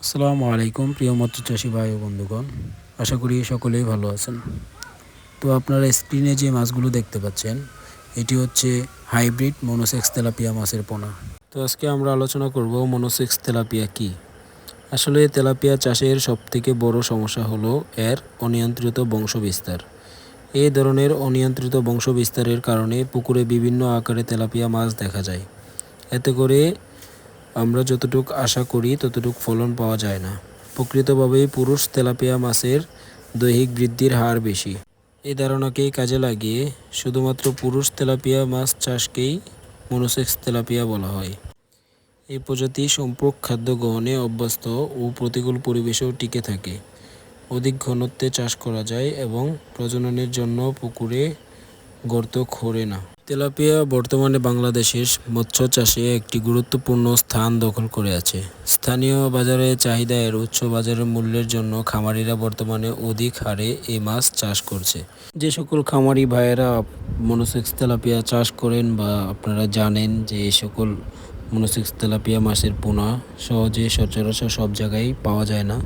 আসসালামু আলাইকুম প্রিয় মৎস্য চাষী ভাই ও বন্ধুগণ, আশা করি সকলেই ভালো আছেন। তো আপনারা স্ক্রিনে যে মাছগুলো দেখতে পাচ্ছেন, এটি হচ্ছে হাইব্রিড মনোসেক্স তেলাপিয়া মাছের পোনা। তো আজকে আমরা আলোচনা করব মনোসেক্স তেলাপিয়া কি। আসলে তেলাপিয়া চাষের সবথেকে বড় সমস্যা হলো এর অনিয়ন্ত্রিত বংশবিস্তার। এই ধরনের অনিয়ন্ত্রিত বংশবিস্তারের কারণে পুকুরে বিভিন্ন আকারে তেলাপিয়া মাছ দেখা যায়। এতে করে আমরা যতটুক আশা করি ততটুক ফলন পাওয়া যায় না। প্রকৃতভাবেই পুরুষ তেলাপিয়া মাছের দৈহিক বৃদ্ধির হার বেশি। এই ধারণাকেই কাজে লাগিয়ে শুধুমাত্র পুরুষ তেলাপিয়া মাছ চাষকেই মনোসেক্স তেলাপিয়া বলা হয়। এই প্রজাতি সম্পূরক খাদ্য গ্রহণে অভ্যস্ত ও প্রতিকূল পরিবেশেও টিকে থাকে। অধিক ঘনত্বে চাষ করা যায় এবং প্রজননের জন্য পুকুরে গর্ত খোঁড়ে না। তেলাপিয়া বর্তমানে বাংলাদেশের মৎস্য চাষে একটি গুরুত্বপূর্ণ স্থান দখল করে আছে। স্থানীয় বাজারে চাহিদা এর উচ্চ বাজারের মূল্যের জন্য খামারিরা বর্তমানে অধিক হারে এই মাছ চাষ করছে। যে সকল খামারি ভাইয়েরা মনোসেক্স তেলাপিয়া চাষ করেন বা আপনারা জানেন যে এই সকল মনোসেক্স তেলাপিয়া মাছের পোনা সহজে সচরাচর সব জায়গায় পাওয়া যায় না,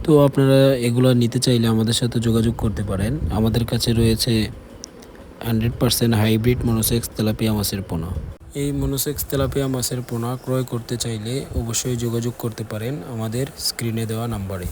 তো আপনারা এগুলো নিতে চাইলে আমাদের সাথে যোগাযোগ করতে পারেন। আমাদের কাছে রয়েছে 100% হাইব্রিড মনোসেক্স তেলাপিয়া মাছের পোনা। এই মনোসেক্স তেলাপিয়া মাছের পোনা ক্রয় করতে চাইলে অবশ্যই যোগাযোগ করতে পারেন আমাদের স্ক্রিনে দেওয়া নাম্বারে।